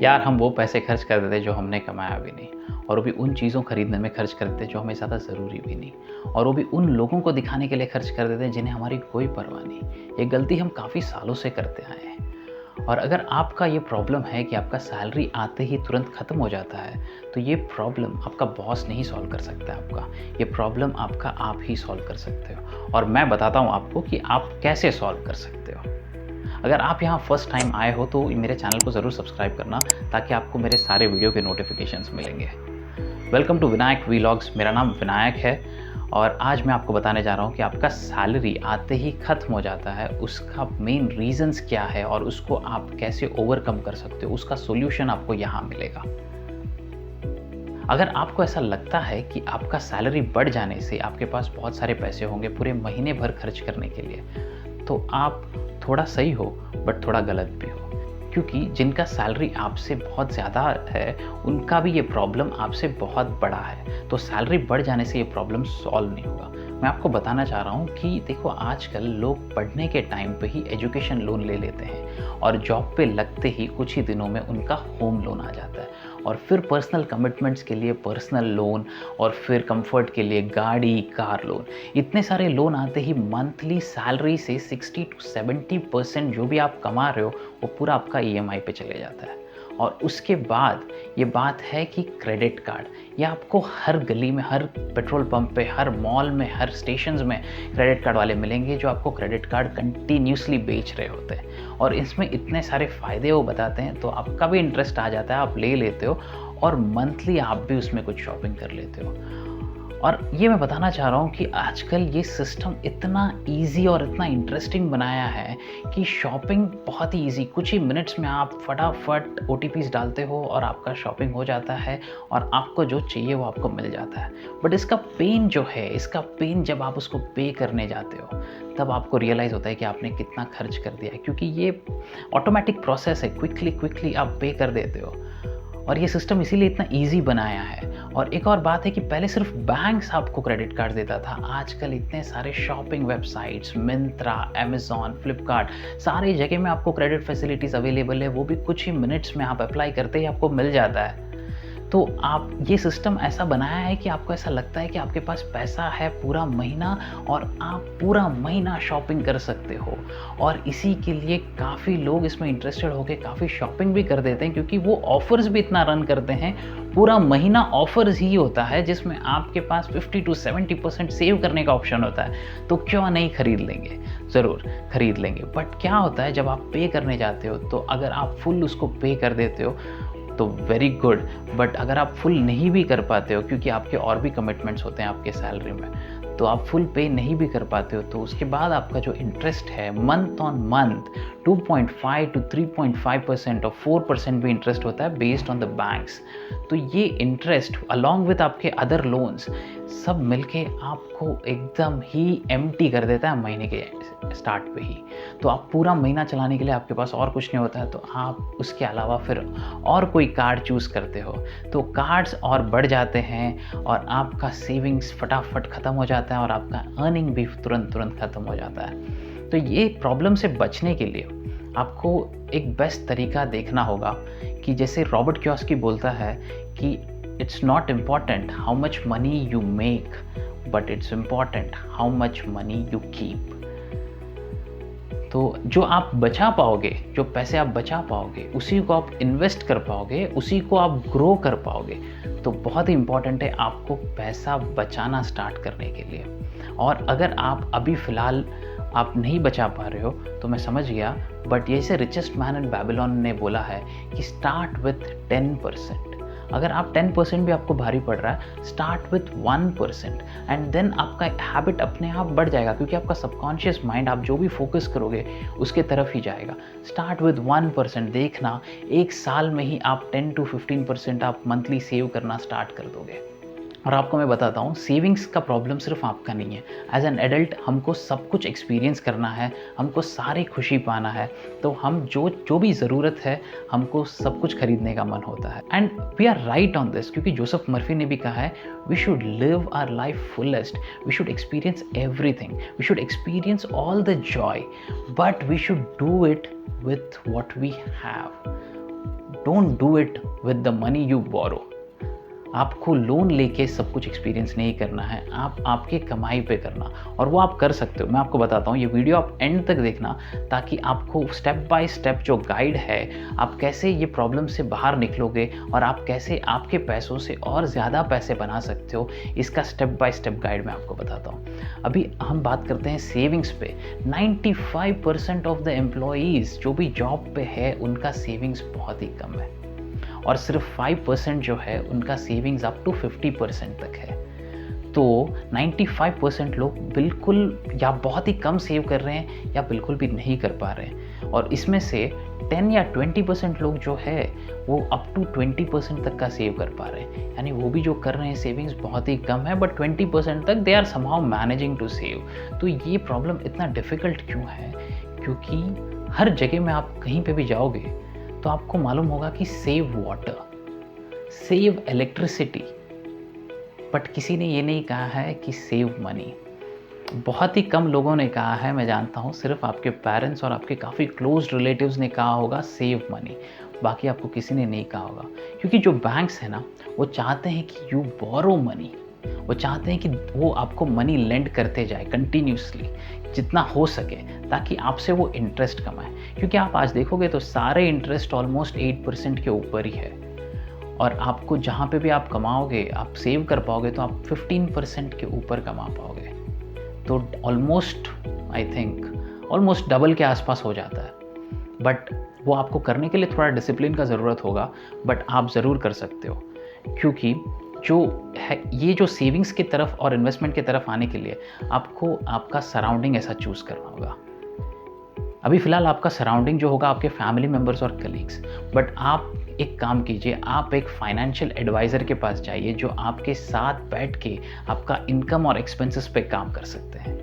यार हम वो पैसे खर्च कर देते जो हमने कमाया भी नहीं, और वो भी उन चीज़ों खरीदने में खर्च कर देते जो हमें ज़्यादा ज़रूरी भी नहीं, और वो भी उन लोगों को दिखाने के लिए खर्च कर देते हैं जिन्हें हमारी कोई परवाह नहीं। ये गलती हम काफ़ी सालों से करते आए हैं। और अगर आपका ये प्रॉब्लम है कि आपका सैलरी आते ही तुरंत ख़त्म हो जाता है, तो ये प्रॉब्लम आपका बॉस नहीं सॉल्व कर सकता है आपका। ये प्रॉब्लम आपका आप ही सॉल्व कर सकते हो, और मैं बताता हूँ आपको कि आप कैसे सॉल्व कर सकते हो। अगर आप यहाँ फर्स्ट टाइम आए हो तो मेरे चैनल को ज़रूर सब्सक्राइब करना, ताकि आपको मेरे सारे वीडियो के नोटिफिकेशंस मिलेंगे। Welcome to Vinayak vlogs. मेरा नाम विनायक है, और आज मैं आपको बताने जा रहा हूँ कि आपका सैलरी आते ही ख़त्म हो जाता है, उसका मेन रीज़न्स क्या है और उसको आप कैसे ओवरकम कर सकते हो, उसका सॉल्यूशन आपको यहाँ मिलेगा। अगर आपको ऐसा लगता है कि आपका सैलरी बढ़ जाने से आपके पास बहुत सारे पैसे होंगे पूरे महीने भर खर्च करने के लिए, तो आप थोड़ा सही हो बट थोड़ा गलत भी हो, क्योंकि जिनका सैलरी आपसे बहुत ज़्यादा है उनका भी ये प्रॉब्लम आपसे बहुत बड़ा है। तो सैलरी बढ़ जाने से ये प्रॉब्लम सॉल्व नहीं होगा। मैं आपको बताना चाह रहा हूँ कि देखो, आजकल लोग पढ़ने के टाइम पे ही एजुकेशन लोन ले लेते हैं, और जॉब पे लगते ही कुछ ही दिनों में उनका होम लोन आ जाता है, और फिर पर्सनल कमिटमेंट्स के लिए पर्सनल लोन, और फिर कंफर्ट के लिए गाड़ी, कार लोन। इतने सारे लोन आते ही मंथली सैलरी से 60 to 70% जो भी आप कमा रहे हो वो पूरा आपका ईएमआई पे चले जाता है। और उसके बाद ये बात है कि क्रेडिट कार्ड, ये आपको हर गली में, हर पेट्रोल पंप पे, हर मॉल में, हर स्टेशंस में क्रेडिट कार्ड वाले मिलेंगे जो आपको क्रेडिट कार्ड कंटिन्यूसली बेच रहे होते हैं, और इसमें इतने सारे फ़ायदे वो बताते हैं, तो आपका भी इंटरेस्ट आ जाता है, आप ले लेते हो, और मंथली आप भी उसमें कुछ शॉपिंग कर लेते हो। और ये मैं बताना चाह रहा हूँ कि आजकल ये सिस्टम इतना ईज़ी और इतना इंटरेस्टिंग बनाया है कि शॉपिंग बहुत ही ईज़ी, कुछ ही मिनट्स में आप फटाफट ओटीपीज़ डालते हो और आपका शॉपिंग हो जाता है, और आपको जो चाहिए वो आपको मिल जाता है। बट इसका पेन जो है, इसका पेन जब आप उसको पे करने जाते हो तब आपको रियलाइज़ होता है कि आपने कितना खर्च कर दिया है, क्योंकि ये ऑटोमेटिक प्रोसेस है, क्विकली आप पे कर देते हो, और ये सिस्टम इसीलिए इतना ईजी बनाया है। और एक और बात है कि पहले सिर्फ बैंक्स आपको क्रेडिट कार्ड देता था, आजकल इतने सारे shopping websites, Myntra, Amazon, Flipkart, सारी जगह में आपको क्रेडिट फैसिलिटीज़ अवेलेबल है, वो भी कुछ ही मिनट्स में आप अप्लाई करते ही आपको मिल जाता है। तो आप, ये सिस्टम ऐसा बनाया है कि आपको ऐसा लगता है कि आपके पास पैसा है पूरा महीना, और आप पूरा महीना शॉपिंग कर सकते हो। और इसी के लिए काफ़ी लोग इसमें इंटरेस्टेड होकर काफ़ी शॉपिंग भी कर देते हैं, क्योंकि वो ऑफ़र्स भी इतना रन करते हैं, पूरा महीना ऑफ़र्स ही होता है जिसमें आपके पास 50 to 70% सेव करने का ऑप्शन होता है। तो क्यों नहीं खरीद लेंगे, ज़रूर खरीद लेंगे। बट क्या होता है जब आप पे करने जाते हो, तो अगर आप फुल उसको पे कर देते हो तो वेरी गुड, बट अगर आप फुल नहीं भी कर पाते हो, क्योंकि आपके और भी कमिटमेंट्स होते हैं आपके सैलरी में, तो आप फुल पे नहीं भी कर पाते हो, तो उसके बाद आपका जो इंटरेस्ट है मंथ ऑन मंथ 2.5 to 3.5% और 4% भी इंटरेस्ट होता है बेस्ड ऑन द बैंक्स। तो ये इंटरेस्ट अलॉन्ग विद आपके अदर लोन्स सब मिलके आपको एकदम ही एम्प्टी कर देता है महीने के स्टार्ट पे ही। तो आप पूरा महीना चलाने के लिए आपके पास और कुछ नहीं होता है, तो आप उसके अलावा फिर और कोई कार्ड चूज़ करते हो, तो कार्ड्स और बढ़ जाते हैं, और आपका सेविंग्स फटाफट ख़त्म हो जाता है, और आपका अर्निंग भी तुरंत ख़त्म हो जाता है। तो ये प्रॉब्लम से बचने के लिए आपको एक बेस्ट तरीका देखना होगा कि जैसे रॉबर्ट कियोसाकी बोलता है कि it's not important how much money you make, but it's important how much money you keep. तो जो आप बचा पाओगे, जो पैसे आप बचा पाओगे, उसी को आप इन्वेस्ट कर पाओगे, उसी को आप ग्रो कर पाओगे। तो बहुत ही इम्पॉर्टेंट है आपको पैसा बचाना स्टार्ट करने के लिए। और अगर आप अभी फ़िलहाल आप नहीं बचा पा रहे हो तो मैं समझ गया, बट जैसे रिचेस्ट मैन इन बैबिलोन ने बोला है कि स्टार्ट विथ 10%। अगर आप 10% भी आपको भारी पड़ रहा है, स्टार्ट विथ 1%, एंड देन आपका हैबिट अपने आप बढ़ जाएगा, क्योंकि आपका सबकॉन्शियस माइंड, आप जो भी फोकस करोगे उसके तरफ ही जाएगा। स्टार्ट विथ 1%, देखना एक साल में ही आप 10 to 15% आप मंथली सेव करना स्टार्ट कर दोगे। और आपको मैं बताता हूँ, सेविंग्स का प्रॉब्लम सिर्फ आपका नहीं है। एज एन एडल्ट हमको सब कुछ एक्सपीरियंस करना है, हमको सारी खुशी पाना है, तो हम जो भी ज़रूरत है हमको सब कुछ खरीदने का मन होता है। And we are right on this, क्योंकि जोसेफ मर्फी ने भी कहा है, we should live our life fullest, we should experience everything, we should experience all the joy, but we should do it with what we have. Don't do it with the money you borrow. आपको loan लेके सब कुछ experience नहीं करना है, आप आपके कमाई पे करना, और वो आप कर सकते हो। मैं आपको बताता हूँ, ये वीडियो आप एंड तक देखना ताकि आपको स्टेप बाय स्टेप जो गाइड है, आप कैसे ये प्रॉब्लम से बाहर निकलोगे और आप कैसे आपके पैसों से और ज़्यादा पैसे बना सकते हो, इसका स्टेप बाय स्टेप गाइड मैं आपको बताता हूँ। अभी हम बात करते हैं सेविंग्स पे। 95% ऑफ द एम्प्लॉयज़ जो भी जॉब पे है उनका सेविंग्स बहुत ही कम है, और सिर्फ 5% जो है उनका सेविंग्स अप टू 50% तक है। तो 95% लोग बिल्कुल या बहुत ही कम सेव कर रहे हैं या बिल्कुल भी नहीं कर पा रहे हैं, और इसमें से 10 या 20% लोग जो है वो अप टू 20% तक का सेव कर पा रहे हैं। यानी वो भी जो कर रहे हैं सेविंग्स बहुत ही कम है, बट 20% तक they are somehow managing to save. तो ये प्रॉब्लम इतना डिफ़िकल्ट क्यों है? क्योंकि हर जगह में आप कहीं पे भी जाओगे तो आपको मालूम होगा कि save water, save electricity, but किसी ने ये नहीं कहा है कि सेव मनी। बहुत ही कम लोगों ने कहा है, मैं जानता हूँ, सिर्फ आपके पेरेंट्स और आपके काफ़ी क्लोज रिलेटिव्स ने कहा होगा सेव मनी, बाकी आपको किसी ने नहीं कहा होगा। क्योंकि जो बैंक्स हैं ना, वो चाहते हैं कि यू बोरो मनी, वो चाहते हैं कि वो आपको मनी लेंड करते जाए कंटिन्यूसली जितना हो सके, ताकि आपसे वो इंटरेस्ट कमाए। क्योंकि आप आज देखोगे तो सारे इंटरेस्ट ऑलमोस्ट 8% के ऊपर ही है, और आपको जहाँ पे भी आप कमाओगे, आप सेव कर पाओगे तो आप 15% के ऊपर कमा पाओगे। तो almost I think almost double के आसपास हो जाता है। बट वो आपको करने के लिए थोड़ा डिसिप्लिन का ज़रूरत होगा, बट आप ज़रूर कर सकते हो। क्योंकि जो है, ये जो सेविंग्स की तरफ और इन्वेस्टमेंट की तरफ आने के लिए आपको आपका सराउंडिंग ऐसा चूज़ करना होगा। अभी फ़िलहाल आपका सराउंडिंग जो होगा आपके फैमिली मेम्बर्स और कलीग्स, बट आप एक काम कीजिए, आप एक फाइनेंशियल एडवाइज़र के पास जाइए जो आपके साथ बैठ के आपका इनकम और एक्सपेंसेस पे काम कर सकते हैं।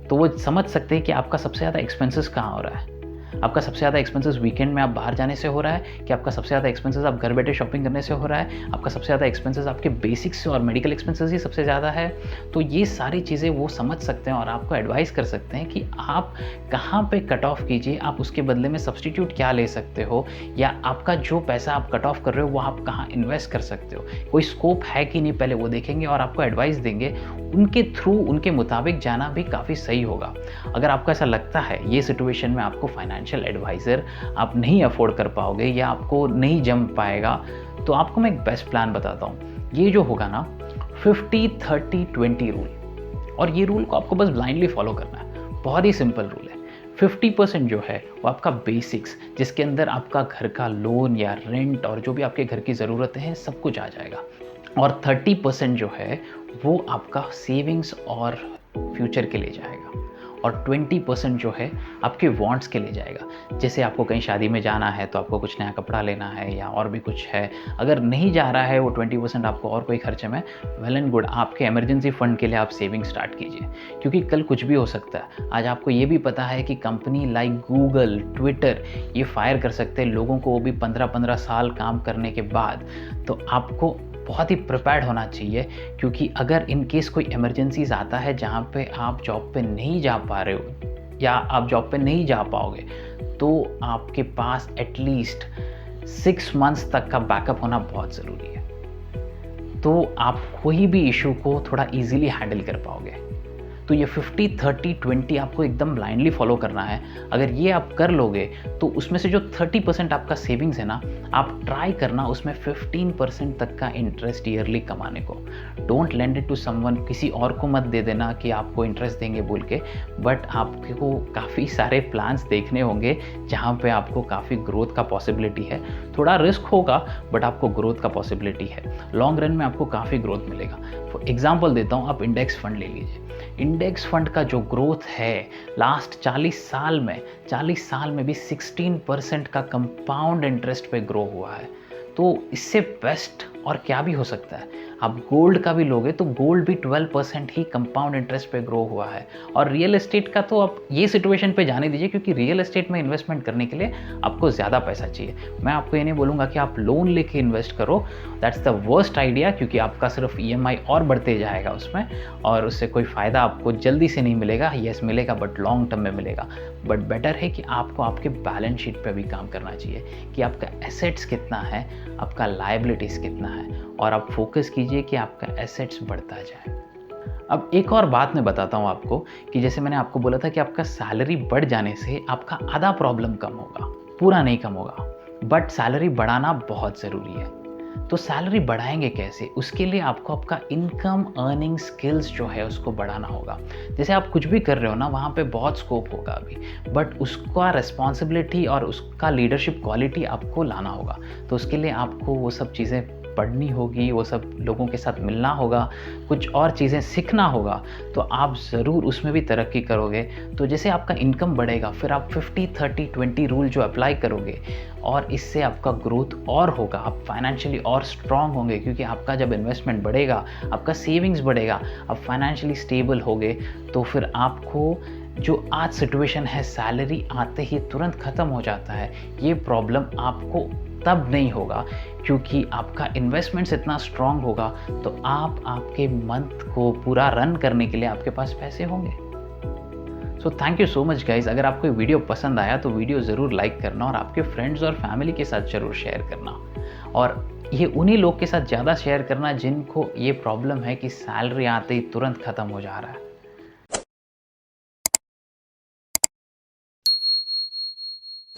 तो वो समझ सकते हैं कि आपका सबसे ज़्यादा एक्सपेंसेस कहाँ हो रहा है। आपका सबसे ज़्यादा एक्सपेंसेस वीकेंड में आप बाहर जाने से हो रहा है, कि आपका सबसे ज़्यादा एक्सपेंसेस आप घर बैठे शॉपिंग करने से हो रहा है, आपका सबसे ज़्यादा एक्सपेंसेस आपके बेसिक्स और मेडिकल एक्सपेंसेस ही सबसे ज़्यादा है। तो ये सारी चीज़ें वो समझ सकते हैं और आपको एडवाइस कर सकते हैं कि आप कहाँ पे कट ऑफ कीजिए, आप उसके बदले में सब्सटीट्यूट क्या ले सकते हो, या आपका जो पैसा आप कट ऑफ कर रहे हो वो आप कहाँ इन्वेस्ट कर सकते हो, कोई स्कोप है कि नहीं, पहले वो देखेंगे और आपको एडवाइस देंगे। उनके थ्रू, उनके मुताबिक जाना भी काफ़ी सही होगा। अगर आपको ऐसा लगता है ये सिचुएशन में आपको फाइनेंशियल एडवाइज़र आप नहीं अफोर्ड कर पाओगे या आपको नहीं जम पाएगा, तो आपको मैं एक बेस्ट प्लान बताता हूँ। ये जो होगा ना 50-30-20 रूल, और ये रूल को आपको बस ब्लाइंडली फॉलो करना है। बहुत ही सिंपल रूल है। 50% जो है वो आपका बेसिक्स, जिसके अंदर आपका घर का लोन या रेंट और जो भी आपके घर की ज़रूरतें हैं सब कुछ आ जाएगा, और 30% जो है वो आपका सेविंग्स और फ्यूचर के लिए जाएगा, और 20% जो है आपके वांट्स के लिए जाएगा। जैसे आपको कहीं शादी में जाना है तो आपको कुछ नया कपड़ा लेना है या और भी कुछ है। अगर नहीं जा रहा है वो 20% आपको और कोई खर्चे में, वेल एंड गुड, आपके इमरजेंसी फंड के लिए आप सेविंग स्टार्ट कीजिए, क्योंकि कल कुछ भी हो सकता है। आज आपको ये भी पता है कि कंपनी लाइक गूगल, ट्विटर ये फायर कर सकते हैं लोगों को, वो भी 15-15 साल काम करने के बाद। तो आपको बहुत ही प्रिपेयर्ड होना चाहिए, क्योंकि अगर इन केस कोई इमरजेंसीज आता है जहाँ पे आप जॉब पे नहीं जा पा रहे हो या आप जॉब पे नहीं जा पाओगे, तो आपके पास एटलीस्ट 6 मंथ्स तक का बैकअप होना बहुत ज़रूरी है। तो आप कोई भी इशू को थोड़ा इजीली हैंडल कर पाओगे। तो ये 50-30-20 आपको एकदम ब्लाइंडली फॉलो करना है। अगर ये आप कर लोगे तो उसमें से जो 30% आपका सेविंग्स है ना, आप ट्राई करना उसमें 15% तक का इंटरेस्ट ईयरली कमाने को। Don't lend it to someone, किसी और को मत दे देना कि आपको इंटरेस्ट देंगे बोल के, बट आपको काफ़ी सारे प्लान्स देखने होंगे जहाँ पे आपको काफ़ी ग्रोथ का पॉसिबिलिटी है। थोड़ा रिस्क होगा बट आपको ग्रोथ का पॉसिबिलिटी है। लॉन्ग रन में आपको काफ़ी ग्रोथ मिलेगा। फॉर एग्जाम्पल देता हूँ, आप इंडेक्स फंड ले लीजिए। इंडेक्स फंड का जो ग्रोथ है लास्ट 40 साल में भी 16% का कंपाउंड इंटरेस्ट पे ग्रो हुआ है। तो इससे बेस्ट और क्या भी हो सकता है, आप गोल्ड का भी लोगे तो गोल्ड भी 12% ही कंपाउंड इंटरेस्ट पे ग्रो हुआ है। और रियल एस्टेट का तो आप ये सिचुएशन पे जाने दीजिए, क्योंकि रियल एस्टेट में इन्वेस्टमेंट करने के लिए आपको ज़्यादा पैसा चाहिए। मैं आपको ये नहीं बोलूँगा कि आप लोन लेके इन्वेस्ट करो, दैट्स द वर्स्ट आइडिया, क्योंकि आपका सिर्फ ईएमआई और बढ़ते जाएगा उसमें, और उससे कोई फ़ायदा आपको जल्दी से नहीं मिलेगा। येस मिलेगा, बट लॉन्ग टर्म में मिलेगा। बट बेटर है कि आपको आपके बैलेंस शीट पे भी काम करना चाहिए कि आपका एसेट्स कितना है, आपका लायबिलिटीज़ कितना है, और आप फोकस कीजिए कि आपका एसेट्स बढ़ता जाए। अब एक और बात मैं बताता हूँ आपको कि जैसे मैंने आपको बोला था कि आपका सैलरी बढ़ जाने से आपका आधा प्रॉब्लम कम होगा, पूरा नहीं कम होगा, बट सैलरी बढ़ाना बहुत ज़रूरी है। तो सैलरी बढ़ाएंगे कैसे? उसके लिए आपको आपका इनकम अर्निंग स्किल्स जो है उसको बढ़ाना होगा। जैसे आप कुछ भी कर रहे हो ना, वहाँ पे बहुत स्कोप होगा अभी, बट उसका रिस्पॉन्सिबिलिटी और उसका लीडरशिप क्वालिटी आपको लाना होगा। तो उसके लिए आपको वो सब चीज़ें पढ़नी होगी, वो सब लोगों के साथ मिलना होगा, कुछ और चीज़ें सीखना होगा, तो आप ज़रूर उसमें भी तरक्की करोगे। तो जैसे आपका इनकम बढ़ेगा, फिर आप 50-30-20 रूल जो अप्लाई करोगे, और इससे आपका ग्रोथ और होगा, आप फाइनेंशियली और स्ट्रांग होंगे, क्योंकि आपका जब इन्वेस्टमेंट बढ़ेगा, आपका सेविंग्स बढ़ेगा, आप फाइनेंशियली स्टेबल होगे, तो फिर आपको जो आज सिचुएशन है सैलरी आते ही तुरंत ख़त्म हो जाता है, ये प्रॉब्लम आपको तब नहीं होगा, क्योंकि आपका इन्वेस्टमेंट्स इतना स्ट्रांग होगा, तो आप आपके मंथ को पूरा रन करने के लिए आपके पास पैसे होंगे। So thank you so much guys. अगर आपको ये वीडियो पसंद आया तो वीडियो ज़रूर लाइक करना, और आपके फ्रेंड्स और फैमिली के साथ ज़रूर शेयर करना, और ये उन्हीं लोग के साथ ज़्यादा शेयर करना जिनको ये प्रॉब्लम है कि सैलरी आते ही तुरंत ख़त्म हो जा रहा है।